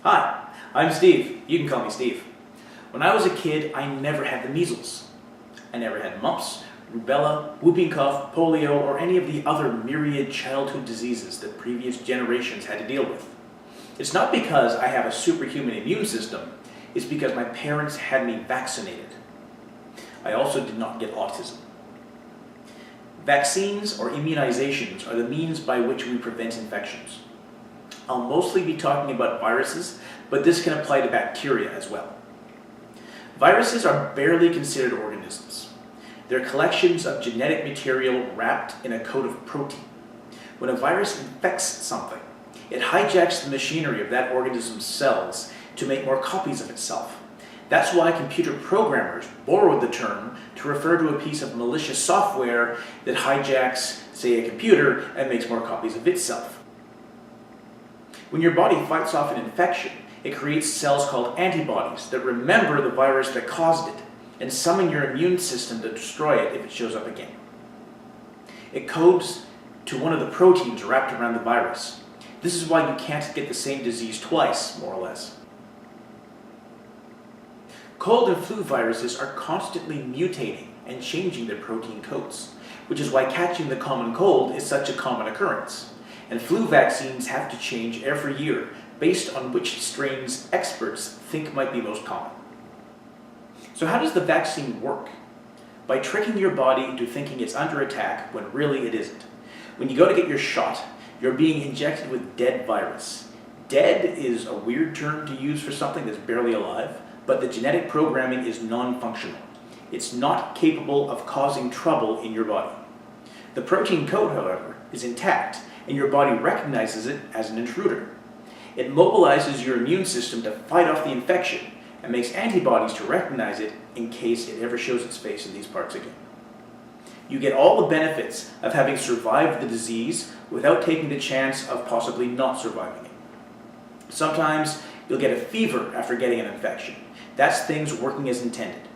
Hi, I'm Steve. You can call me Steve. When I was a kid, I never had the measles. I never had mumps, rubella, whooping cough, polio, or any of the other myriad childhood diseases that previous generations had to deal with. It's not because I have a superhuman immune system, it's because my parents had me vaccinated. I also did not get autism. Vaccines or immunizations are the means by which we prevent infections. I'll mostly be talking about viruses, but this can apply to bacteria as well. Viruses are barely considered organisms. They're collections of genetic material wrapped in a coat of protein. When a virus infects something, it hijacks the machinery of that organism's cells to make more copies of itself. That's why computer programmers borrowed the term to refer to a piece of malicious software that hijacks, say, a computer and makes more copies of itself. When your body fights off an infection, it creates cells called antibodies that remember the virus that caused it and summon your immune system to destroy it if it shows up again. It codes to one of the proteins wrapped around the virus. This is why you can't get the same disease twice, more or less. Cold and flu viruses are constantly mutating and changing their protein codes, which is why catching the common cold is such a common occurrence. And flu vaccines have to change every year based on which strains experts think might be most common. So how does the vaccine work? By tricking your body into thinking it's under attack when really it isn't. When you go to get your shot, you're being injected with dead virus. Dead is a weird term to use for something that's barely alive, but the genetic programming is non-functional. It's not capable of causing trouble in your body. The protein code, however, is intact, and your body recognizes it as an intruder. It mobilizes your immune system to fight off the infection and makes antibodies to recognize it in case it ever shows its face in these parts again. You get all the benefits of having survived the disease without taking the chance of possibly not surviving it. Sometimes you'll get a fever after getting an infection. That's things working as intended.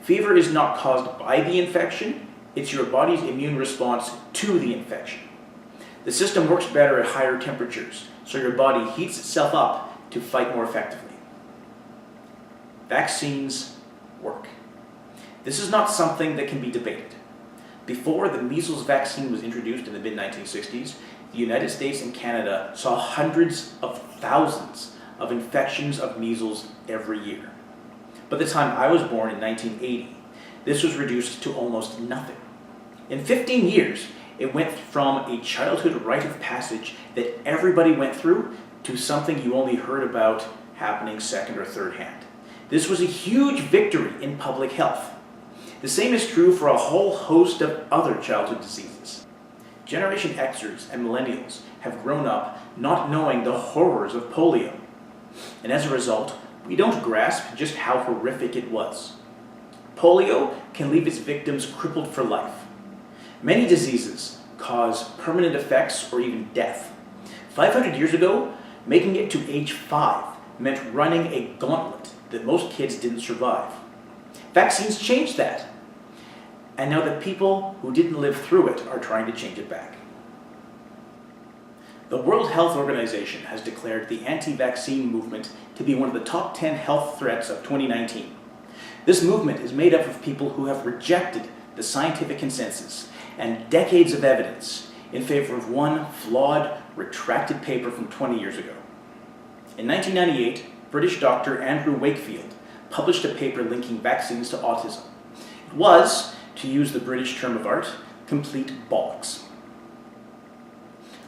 Fever is not caused by the infection, it's your body's immune response to the infection. The system works better at higher temperatures, so your body heats itself up to fight more effectively. Vaccines work. This is not something that can be debated. Before the measles vaccine was introduced in the mid-1960s, the United States and Canada saw hundreds of thousands of infections of measles every year. By the time I was born in 1980, this was reduced to almost nothing. In 15 years, it went from a childhood rite of passage that everybody went through to something you only heard about happening second or third hand. This was a huge victory in public health. The same is true for a whole host of other childhood diseases. Generation Xers and Millennials have grown up not knowing the horrors of polio. And as a result, we don't grasp just how horrific it was. Polio can leave its victims crippled for life. Many diseases cause permanent effects or even death. 500 years ago, making it to age 5 meant running a gauntlet that most kids didn't survive. Vaccines changed that. And now the people who didn't live through it are trying to change it back. The World Health Organization has declared the anti-vaccine movement to be one of the top 10 health threats of 2019. This movement is made up of people who have rejected the scientific consensus and decades of evidence in favor of one flawed, retracted paper from 20 years ago. In 1998, British doctor Andrew Wakefield published a paper linking vaccines to autism. It was, to use the British term of art, complete bollocks.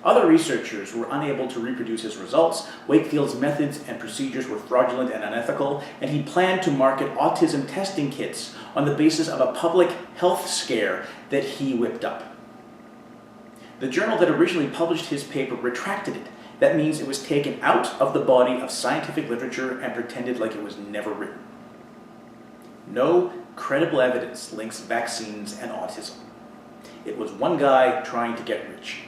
Other researchers were unable to reproduce his results, Wakefield's methods and procedures were fraudulent and unethical, and he planned to market autism testing kits on the basis of a public health scare that he whipped up. The journal that originally published his paper retracted it. That means it was taken out of the body of scientific literature and pretended like it was never written. No credible evidence links vaccines and autism. It was one guy trying to get rich.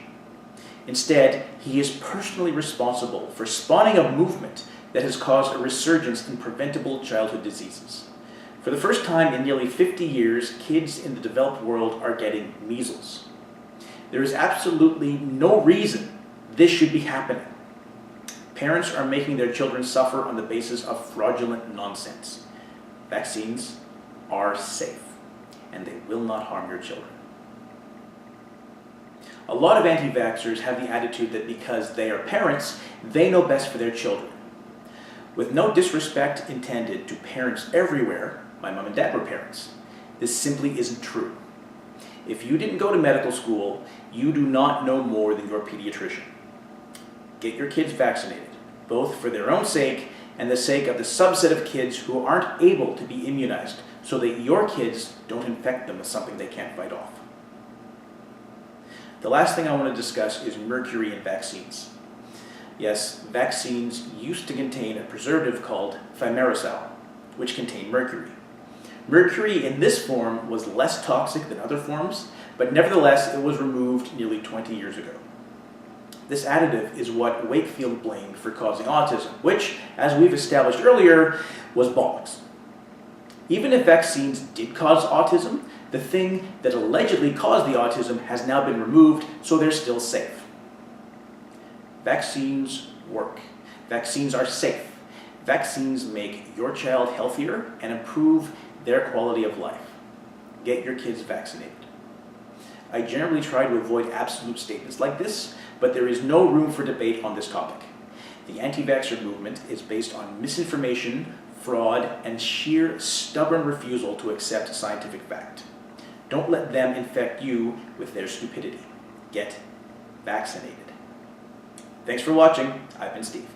Instead, he is personally responsible for spawning a movement that has caused a resurgence in preventable childhood diseases. For the first time in nearly 50 years, kids in the developed world are getting measles. There is absolutely no reason this should be happening. Parents are making their children suffer on the basis of fraudulent nonsense. Vaccines are safe, and they will not harm your children. A lot of anti-vaxxers have the attitude that because they are parents, they know best for their children. With no disrespect intended to parents everywhere, my mom and dad were parents. This simply isn't true. If you didn't go to medical school, you do not know more than your pediatrician. Get your kids vaccinated, both for their own sake and the sake of the subset of kids who aren't able to be immunized, so that your kids don't infect them with something they can't fight off. The last thing I want to discuss is mercury in vaccines. Yes, vaccines used to contain a preservative called thimerosal, which contained mercury. Mercury in this form was less toxic than other forms, but nevertheless it was removed nearly 20 years ago. This additive is what Wakefield blamed for causing autism, which, as we've established earlier, was bollocks. Even if vaccines did cause autism, the thing that allegedly caused the autism has now been removed, so they're still safe. Vaccines work. Vaccines are safe. Vaccines make your child healthier and improve their quality of life. Get your kids vaccinated. I generally try to avoid absolute statements like this, but there is no room for debate on this topic. The anti-vaxxer movement is based on misinformation, fraud, and sheer stubborn refusal to accept scientific fact. Don't let them infect you with their stupidity. Get vaccinated. Thanks for watching. I've been Steve.